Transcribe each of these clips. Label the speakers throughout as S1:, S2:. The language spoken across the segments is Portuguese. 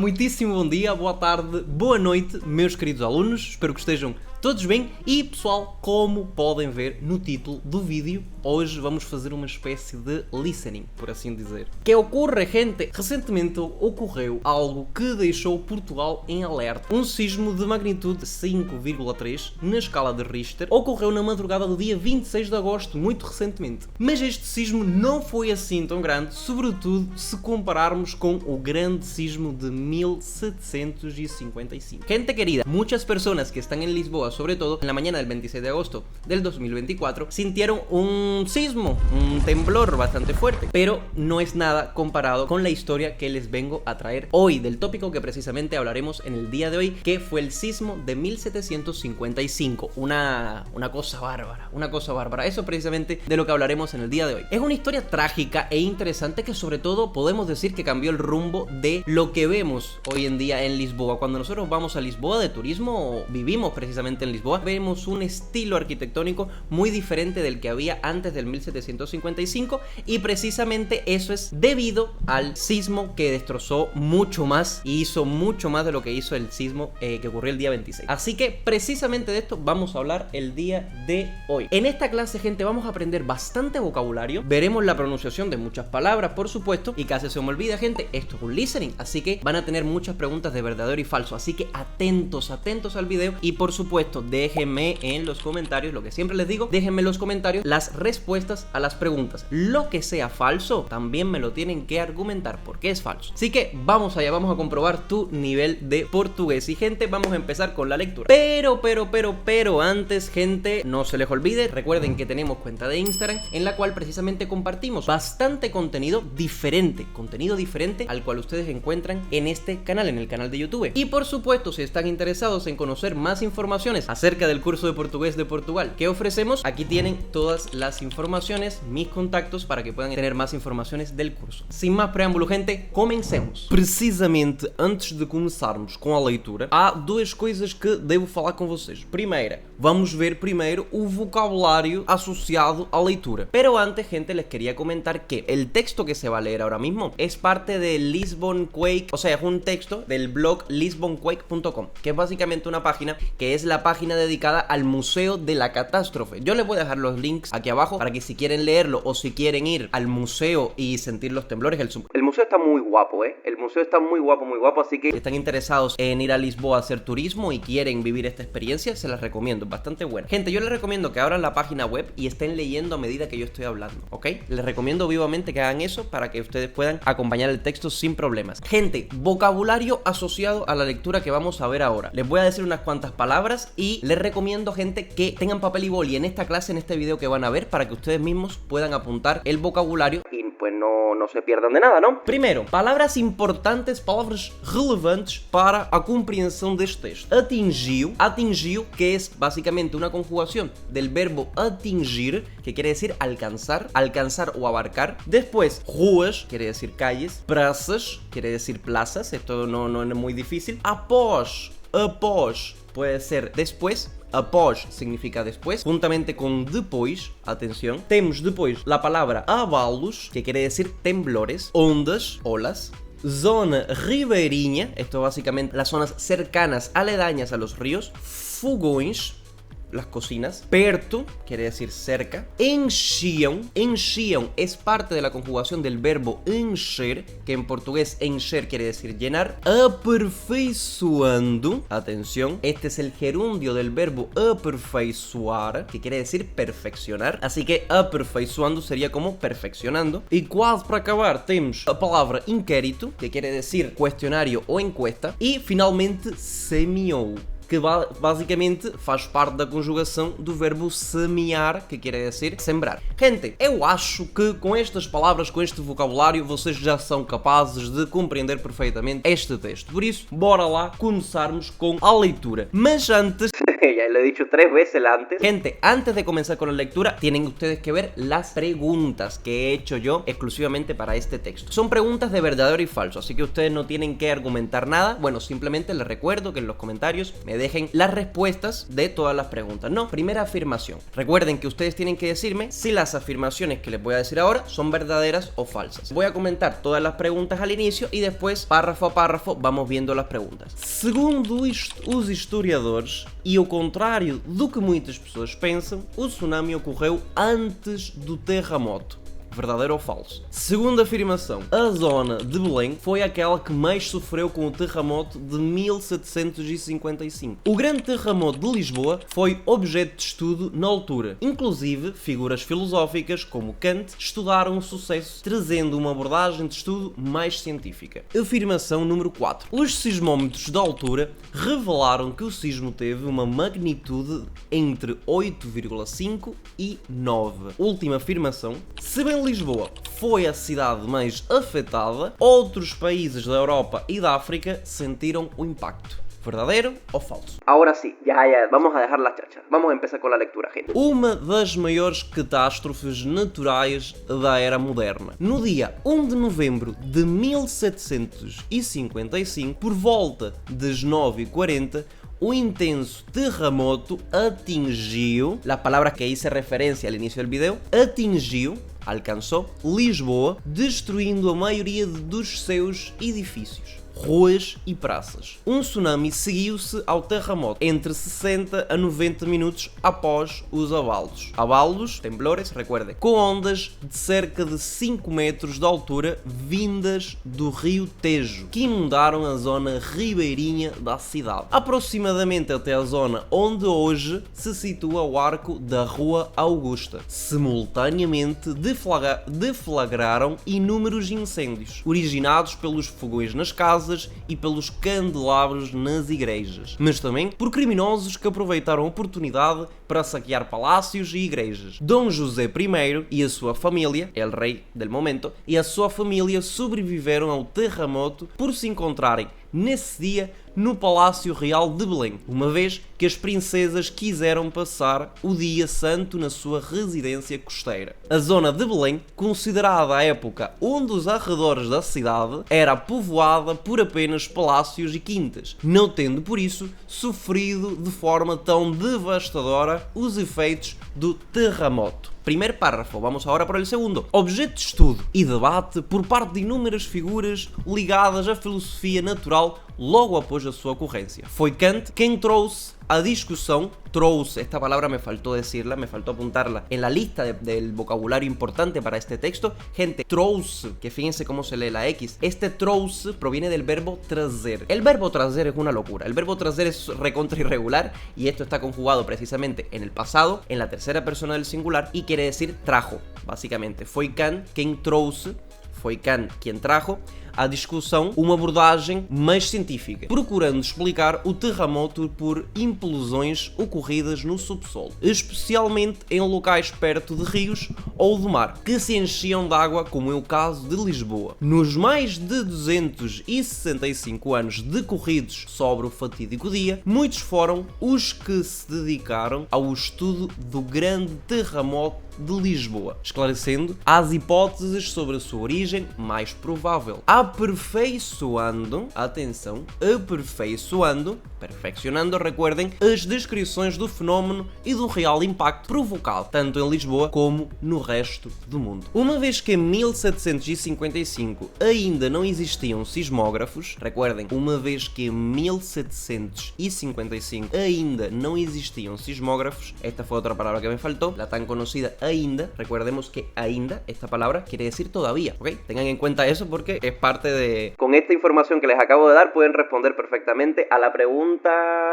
S1: Muitíssimo bom dia, boa tarde, boa noite, meus queridos alunos. Espero que estejam todos bem. E pessoal, como podem ver no título do vídeo, hoje vamos fazer uma espécie de listening, por assim dizer. Que ocorre, gente? Recentemente ocorreu algo que deixou Portugal em alerta. Um sismo de magnitude 5,3 na escala de Richter ocorreu na madrugada do dia 26 de agosto, muito recentemente. Mas este sismo não foi assim tão grande, sobretudo se compararmos com o grande sismo de 1755. Gente querida, muchas personas que están en Lisboa, sobre todo en la mañana del 26 de agosto del 2024, sintieron un sismo, un temblor bastante fuerte, pero no es nada comparado con la historia que les vengo a traer hoy, del tópico que precisamente hablaremos en el día de hoy, que fue el sismo de 1755. Una cosa bárbara, eso precisamente de lo que hablaremos en el día de hoy. Es una historia trágica e interesante que sobre todo podemos decir que cambió el rumbo de lo que vemos hoy en día en Lisboa. Cuando nosotros vamos a Lisboa de turismo o vivimos precisamente en Lisboa, vemos un estilo arquitectónico muy diferente del que había antes del 1755, y precisamente eso es debido al sismo que destrozó mucho más y hizo mucho más de lo que hizo el sismo que ocurrió el día 26. Así que precisamente de esto vamos a hablar el día de hoy. En esta clase, gente, vamos a aprender bastante vocabulario, veremos la pronunciación de muchas palabras, por supuesto, y casi se me olvida, gente, esto es un listening, así que van a tener muchas preguntas de verdadero y falso, así que atentos al video, y por supuesto déjenme en los comentarios, lo que siempre les digo, déjenme en los comentarios las respuestas a las preguntas. Lo que sea falso también me lo tienen que argumentar porque es falso. Así que vamos allá, vamos a comprobar tu nivel de portugués. Y gente, vamos a empezar con la lectura. Pero antes, gente, no se les olvide, recuerden que tenemos cuenta de Instagram en la cual precisamente compartimos bastante contenido diferente al cual ustedes encuentran en este canal, en el canal de YouTube. Y por supuesto, si están interesados en conocer más informaciones acerca del curso de portugués de Portugal que ofrecemos, aquí tienen todas las informaciones, mis contactos, para que puedan tener más informaciones del curso. Sin más preámbulo, gente, comencemos. Precisamente antes de começarmos com a leitura, há duas coisas que devo falar com vocês. Primeira, vamos ver primeiro o vocabulário asociado à leitura. Pero antes, gente, les quería comentar que el texto que se va a leer ahora mismo es parte de Lisbon Quake, o sea, es un texto del blog lisbonquake.com, que es básicamente una página que es la página dedicada al Museo de la Catástrofe. Yo les voy a dejar los links aquí abajo para que si quieren leerlo o si quieren ir al museo y sentir los temblores. El museo está muy guapo, el museo está muy guapo, así que si están interesados en ir a Lisboa a hacer turismo y quieren vivir esta experiencia, se las recomiendo, es bastante buena. Gente, yo les recomiendo que abran la página web y estén leyendo a medida que yo estoy hablando, ¿ok? Les recomiendo vivamente que hagan eso para que ustedes puedan acompañar el texto sin problemas. Gente, vocabulario asociado a la lectura que vamos a ver ahora. Les voy a decir unas cuantas palabras y les recomiendo, gente, que tengan papel y boli en esta clase, en este video que van a ver, para que ustedes mismos puedan apuntar el vocabulario y pues no se pierdan de nada, ¿no? Primero, palabras importantes, palabras relevantes para a compreensão deste texto. Atingiu, que es básicamente una conjugación del verbo atingir, que quiere decir alcanzar o abarcar. Después, ruas, quiere decir calles. Praças, quiere decir plazas, esto no es muy difícil. Após, puede ser después. Após significa después, juntamente con depois, atención. Temos depois la palabra abalos, que quiere decir temblores. Ondas, olas. Zona ribeirinha, esto básicamente las zonas cercanas, aledañas a los ríos. Fogões, las cocinas. Perto, quiere decir cerca. Enchiam es parte de la conjugación del verbo encher, que en portugués encher quiere decir llenar. Aperfeiçoando, atención, este es el gerundio del verbo aperfeiçoar, que quiere decir perfeccionar, así que aperfeiçoando sería como perfeccionando. Y quase para acabar temos a palavra inquérito, que quiere decir cuestionario o encuesta. Y finalmente semeou, que basicamente faz parte da conjugação do verbo semear, que quer dizer sembrar. Gente, eu acho que com estas palavras, com este vocabulário, vocês já são capazes de compreender perfeitamente este texto. Por isso, bora lá começarmos com a leitura. Mas antes... ya lo he dicho 3 veces antes. Gente, antes de comenzar con la lectura, tienen ustedes que ver las preguntas que he hecho yo exclusivamente para este texto. Son preguntas de verdadero y falso, así que ustedes no tienen que argumentar nada. Bueno, simplemente les recuerdo que en los comentarios me dejen las respuestas de todas las preguntas. No, primera afirmación. Recuerden que ustedes tienen que decirme si las afirmaciones que les voy a decir ahora son verdaderas o falsas. Voy a comentar todas las preguntas al inicio y después, párrafo a párrafo, vamos viendo las preguntas. Segundo os historiadores, e ao contrário do que muitas pessoas pensam, o tsunami ocorreu antes do terremoto. Verdadeiro ou falso? Segunda afirmação. A zona de Belém foi aquela que mais sofreu com o terremoto de 1755. O grande terremoto de Lisboa foi objeto de estudo na altura. Inclusive, figuras filosóficas como Kant estudaram o sucesso, trazendo uma abordagem de estudo mais científica. Afirmação número 4. Os sismómetros da altura revelaram que o sismo teve uma magnitude entre 8,5 e 9. Última afirmação. Se bem Lisboa foi a cidade mais afetada, outros países da Europa e da África sentiram o impacto. ¿Verdadeiro ou falso? Ahora sí, ya, vamos a dejar la chacha. Vamos a empezar con la lectura, gente. Uma das maiores catástrofes naturais da era moderna. No dia 1 de novembro de 1755, por volta das 9h40, un intenso terremoto atingiu, la palabra que hice referencia al inicio del video, alcançou Lisboa, destruindo a maioria dos seus edifícios, ruas e praças. Um tsunami seguiu-se ao terremoto entre 60 a 90 minutos após os abalos. Abalos, temblores, recuerde, com ondas de cerca de 5 metros de altura vindas do rio Tejo, que inundaram a zona ribeirinha da cidade, aproximadamente até a zona onde hoje se situa o arco da Rua Augusta. Simultaneamente deflagraram inúmeros incêndios, originados pelos fogões nas casas e pelos candelabros nas igrejas, mas também por criminosos que aproveitaram a oportunidade para saquear palácios e igrejas. Dom José I e a sua família, el rei del momento, e a sua família sobreviveram ao terremoto por se encontrarem nesse dia no Palácio Real de Belém, uma vez que as princesas quiseram passar o dia santo na sua residência costeira. A zona de Belém, considerada à época um dos arredores da cidade, era povoada por apenas palácios e quintas, não tendo por isso sofrido de forma tão devastadora os efeitos do terremoto. Primeiro párrafo, vamos agora para o segundo. Objeto de estudo e debate por parte de inúmeras figuras ligadas à filosofia natural logo após a sua ocorrência. Foi Kant quem trouxe a discusión, esta palabra me faltó decirla, me faltó apuntarla en la lista del vocabulario importante para este texto. Gente, trouxe, que fíjense cómo se lee la X, este trouxe proviene del verbo trazer. El verbo trazer es una locura, el verbo trazer es recontra irregular y esto está conjugado precisamente en el pasado, en la tercera persona del singular y quiere decir trajo, básicamente. Foi Kant quem trouxe, foi Kant quien trajo à discussão uma abordagem mais científica, procurando explicar o terremoto por implosões ocorridas no subsolo, especialmente em locais perto de rios ou do mar, que se enchiam de água, como é o caso de Lisboa. Nos mais de 265 anos decorridos sobre o fatídico dia, muitos foram os que se dedicaram ao estudo do grande terremoto de Lisboa, esclarecendo as hipóteses sobre a sua origem mais provável, aperfeiçoando, atenção, perfeccionando, recuerdem, as descrições do fenómeno e do real impacto provocado, tanto em Lisboa como no resto do mundo. Uma vez que em 1755 ainda não existiam sismógrafos, recuerdem, uma vez que em 1755 ainda não existiam sismógrafos, esta foi outra palavra que me faltou, la tan conocida ainda, recordemos que ainda, esta palabra quiere decir todavía, ¿ok? Tengan en cuenta eso porque es parte de... Con esta información que les acabo de dar pueden responder perfectamente a la pregunta...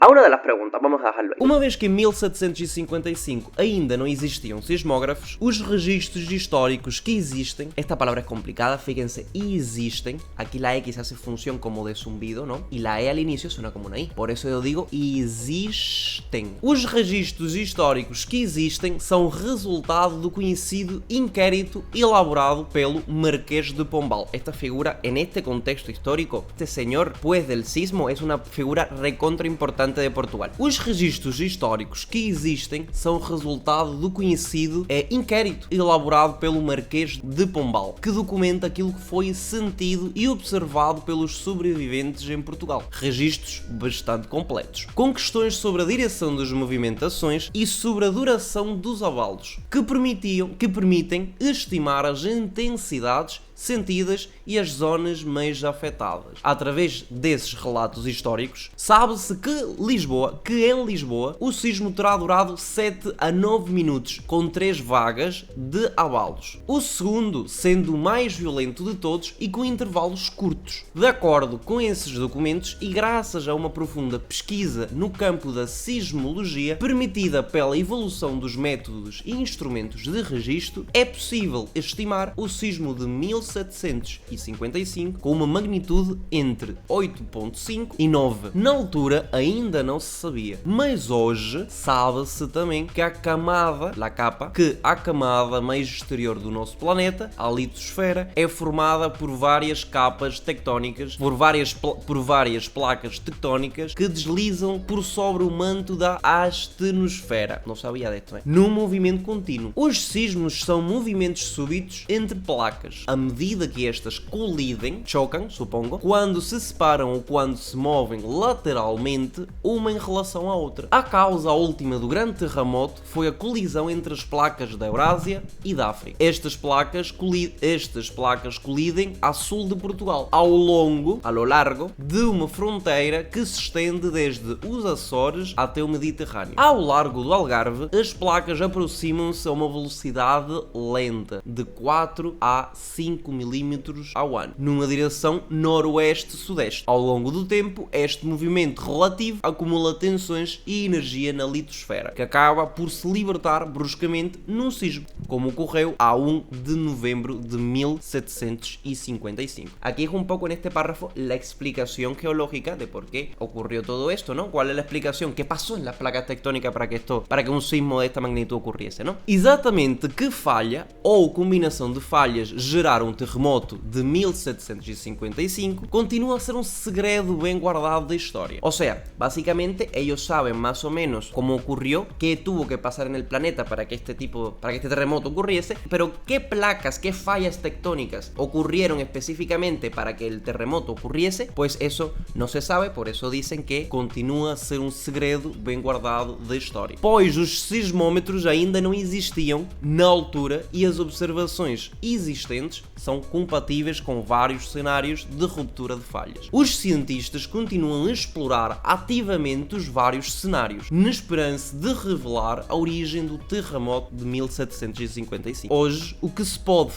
S1: A una de las preguntas, vamos a dejarlo ahí. Uma vez que em 1755 ainda não existiam sismógrafos, os registros históricos que existem, esta palabra es complicada, fíjense, existem, aquí la X hace función como de zumbido, ¿no? Y la E al inicio suena como una I, por eso yo digo existem. Os registros históricos que existem são resultado do conhecido inquérito elaborado pelo Marquês de Pombal. Esta figura ahora, en este contexto histórico, este señor, pues del sismo, es una figura recontra importante de Portugal. Os registros históricos que existem são resultado do conhecido inquérito elaborado pelo Marquês de Pombal, que documenta aquilo que foi sentido e observado pelos sobreviventes em Portugal. Registros bastante completos, com questões sobre a direção das movimentações e sobre a duração dos abalos, que permitem estimar as intensidades sentidas e as zonas mais afetadas. Através desses relatos históricos, sabe-se que em Lisboa, o sismo terá durado 7 a 9 minutos, com 3 vagas de abalos. O segundo sendo o mais violento de todos e com intervalos curtos. De acordo com esses documentos e graças a uma profunda pesquisa no campo da sismologia, permitida pela evolução dos métodos e instrumentos de registro, é possível estimar o sismo de 1755 com uma magnitude entre 8.5 e 9. Na altura ainda não se sabia, mas hoje sabe-se também que a camada mais exterior do nosso planeta, a litosfera, é formada por várias capas tectónicas, por várias placas tectónicas que deslizam por sobre o manto da astenosfera. Não sabia disto, hein? Num movimento contínuo. Os sismos são movimentos súbitos entre placas. À medida que estas chocam, supongo, quando se separam ou quando se movem lateralmente uma em relação à outra. A causa última do grande terremoto foi a colisão entre as placas da Eurásia e da África. Estas placas colidem a sul de Portugal, ao largo de uma fronteira que se estende desde os Açores até o Mediterrâneo. Ao largo do Algarve, as placas aproximam-se a uma velocidade lenta de 4 a 5 milímetros ao ano, numa direção noroeste-sudeste. Ao longo do tempo, este movimento relativo acumula tensões e energia na litosfera, que acaba por se libertar bruscamente num sismo, como ocorreu a 1 de novembro de 1755. Aquí es un poco en este párrafo la explicación geológica de por qué ocurrió todo esto, ¿no? ¿Cuál es la explicación? ¿Qué pasó en las placas tectónicas para que un sismo de esta magnitud ocurriese, ¿no? Exatamente que falha ou combinação de falhas geraram um terremoto de 1755 continúa a ser un segredo bien guardado de historia. O sea, básicamente ellos saben más o menos cómo ocurrió, qué tuvo que pasar en el planeta para que este terremoto ocurriese, pero qué placas, qué fallas tectónicas ocurrieron específicamente para que el terremoto ocurriese, pues eso no se sabe, por eso dicen que continúa a ser um segredo bem guardado da história. Pois os sismómetros ainda não existiam na altura e as observações existentes são compatíveis com vários cenários de ruptura de falhas. Os cientistas continuam a explorar ativamente os vários cenários, na esperança de revelar a origem do terremoto de 1755. Hoje, o que se pode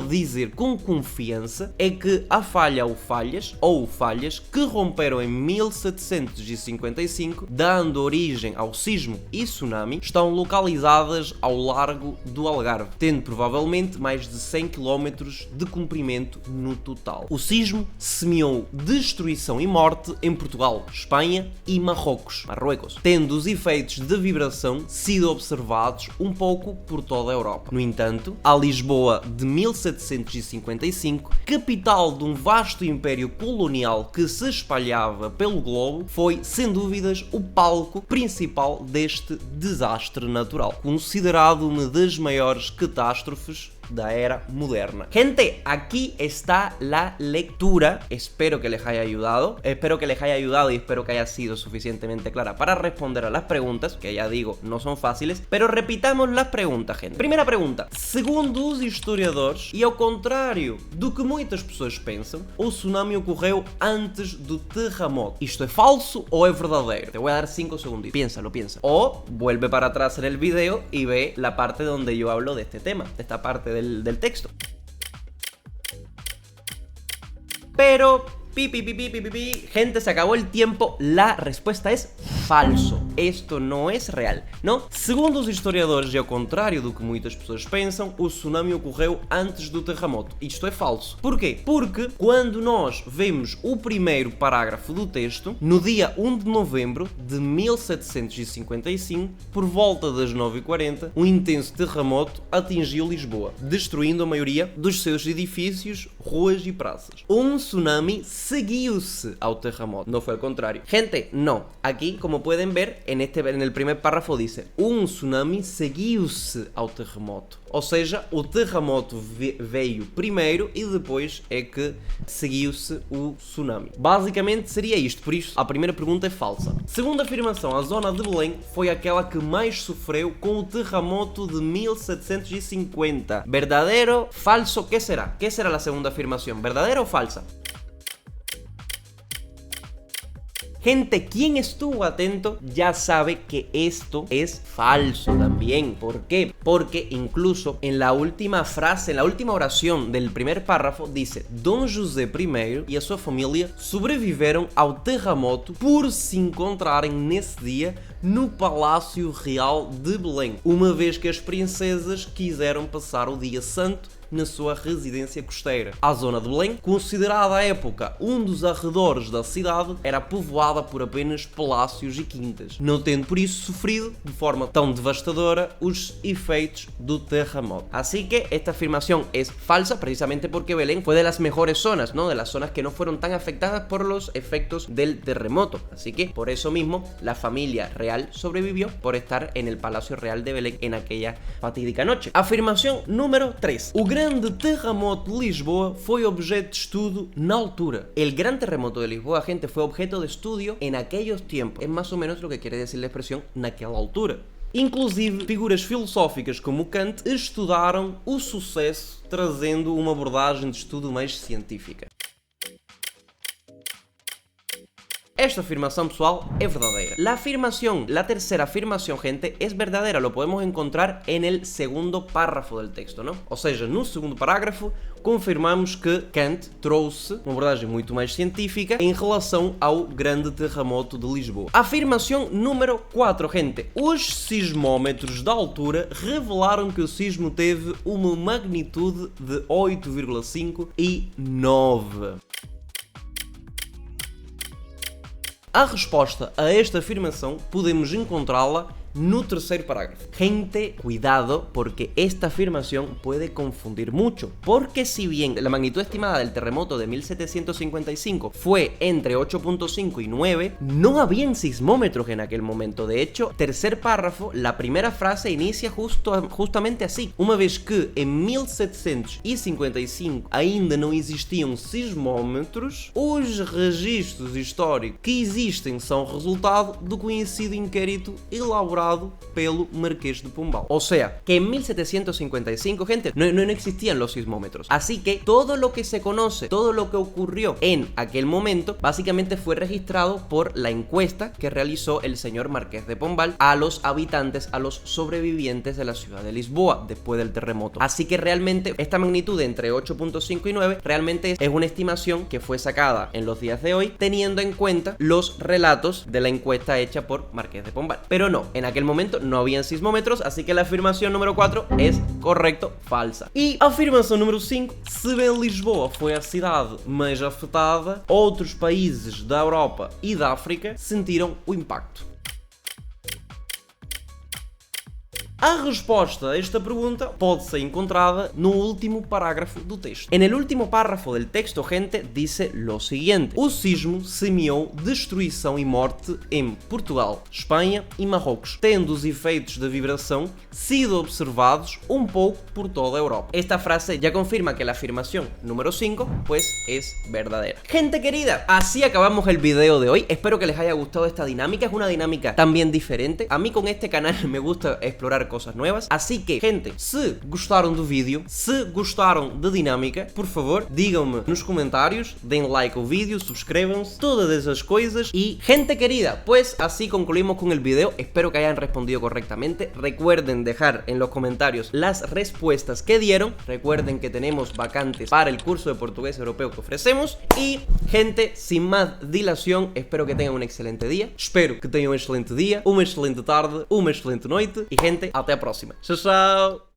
S1: dizer com confiança é que a falha ou falhas que romperam em 1755, dando origem ao sismo e tsunami, estão localizadas ao largo do Algarve, tendo provavelmente mais de 100 km de comprimento no total. O sismo semeou destruição e morte em Portugal, Espanha e Marrocos, tendo os efeitos de vibração sido observados um pouco por toda a Europa. No entanto, a Lisboa de 1755, capital de um vasto império colonial que se espalhava pelo globo, foi, sem dúvidas, o palco principal deste desastre natural, considerado uma das maiores catástrofes da era moderna. Gente, aquí está la lectura. Espero que les haya ayudado y espero que haya sido suficientemente clara para responder a las preguntas, que ya digo, no son fáciles, pero repitamos las preguntas, gente. Primeira pergunta: segundo os historiadores, e ao contrário do que muitas pessoas pensam, o tsunami ocorreu antes do terremoto. ¿Isto é falso o é verdadeiro? Te voy a dar 5 segundos. Piénsalo. O vuelve para atrás en el video y ve la parte donde yo hablo de este tema, de esta parte del texto. Pero Gente, se acabó el tiempo. La respuesta es falso. Esto no es real, não? Segundo os historiadores, e ao contrário do que muitas pessoas pensam, o tsunami ocorreu antes do terremoto. Isto é falso. Porquê? Porque quando nós vemos o primeiro parágrafo do texto, no dia 1 de novembro de 1755, por volta das 9h40, um intenso terremoto atingiu Lisboa, destruindo a maioria dos seus edifícios, ruas e praças. Um tsunami seguiu-se ao terremoto, não foi ao contrário. Gente, não. Aqui, como pueden ver, en el primer párrafo dice: um tsunami seguiu-se ao terremoto. Ou seja, o terremoto veio primeiro e depois é que seguiu-se o tsunami. Basicamente seria isto, por isso a primeira pergunta é falsa. Segunda afirmação, a zona de Belém foi aquela que mais sofreu com o terremoto de 1750. Verdadeiro, falso, ¿qué será? ¿Qué será la segunda afirmación? ¿Verdadera o falsa? Gente, quien estuvo atento ya sabe que esto es falso también. ¿Por qué? Porque incluso en la última frase, en la última oración del primer párrafo dice: Dom José I e a sua família sobreviveram ao terremoto por se encontrarem nesse dia no Palácio Real de Belém, uma vez que as princesas quiseram passar o dia santo na sua residência costeira. A zona de Belém, considerada à época um dos arredores da cidade, era povoada por apenas palácios e quintas, não tendo por isso sofrido de forma tão devastadora os efeitos do terremoto. Así que esta afirmación es falsa precisamente porque Belén fue de las mejores zonas, ¿no? De las zonas que no fueron tan afectadas por los efectos del terremoto. Así que por eso mismo la familia real sobrevivió por estar en el Palacio Real de Belén en aquella fatídica noche. Afirmación número 3. O grande terremoto de Lisboa foi objeto de estudo na altura. El gran terremoto de Lisboa, gente, fue objeto de estudio en aquellos tiempos. Es más o menos lo que quiere decir la expresión naquela altura. Inclusive, figuras filosóficas como Kant estudaram o sucesso trazendo uma abordagem de estudo mais científica. Esta afirmación, pessoal, es verdadera. La tercera afirmación, gente, es verdadera. Lo podemos encontrar en el segundo párrafo del texto, ¿no? Ou seja, no segundo parágrafo, confirmamos que Kant trouxe uma abordagem muito mais científica em relação ao grande terremoto de Lisboa. Afirmação número 4, gente. Os sismómetros da altura revelaram que o sismo teve uma magnitude de 8,5 e 9. A resposta a esta afirmação podemos encontrá-la no tercer parágrafo. Gente, cuidado, porque esta afirmación puede confundir mucho, porque si bien la magnitud estimada del terremoto de 1755 fue entre 8.5 y 9, no habían sismómetros en aquel momento. De hecho, tercer párrafo, la primera frase inicia justamente así: uma vez que em 1755 ainda não existiam sismómetros, os registros históricos que existem são resultado do conhecido inquérito elaborado pelo Marqués de Pombal. O sea, que en 1755, gente, no existían los sismómetros. Así que todo lo que se conoce, todo lo que ocurrió en aquel momento, básicamente fue registrado por la encuesta que realizó el señor Marqués de Pombal a los habitantes, a los sobrevivientes de la ciudad de Lisboa después del terremoto. Así que realmente esta magnitud de entre 8.5 y 9 realmente es una estimación que fue sacada en los días de hoy teniendo en cuenta los relatos de la encuesta hecha por Marqués de Pombal. Pero no, en aquel momento no habían sismómetros, así que la afirmación número 4 es correcto, falsa. E a afirmação número 5, se bem Lisboa foi a cidade mais afetada, outros países da Europa e da África sentiram o impacto. A resposta a esta pregunta pode ser encontrada no último parágrafo do texto. En el último párrafo del texto, gente, dice lo siguiente: o sismo semeou destruição e morte em Portugal, Espanha e Marrocos, tendo os efeitos da vibração sido observados un poco por toda Europa. Esta frase ya confirma que la afirmación número 5 pues es verdadera. Gente querida, así acabamos el video de hoy. Espero que les haya gustado esta dinámica. Es una dinámica también diferente. A mí con este canal me gusta explorar cosas nuevas. Así que, gente, se gostaram do vídeo, se gostaram da dinâmica, por favor, díganme nos comentários, deem like ao vídeo, suscríbanse, todas esas coisas. Y, gente querida, pues así concluimos con el video. Espero que hayan respondido correctamente. Recuerden dejar en los comentarios las respuestas que dieron. Recuerden que tenemos vacantes para el curso de portugués europeo que ofrecemos. Y, gente, sin más dilación, espero que tengan un excelente día. Espero que tengan un excelente día, uma excelente tarde, uma excelente noite. E, gente, até a próxima. Tchau, tchau!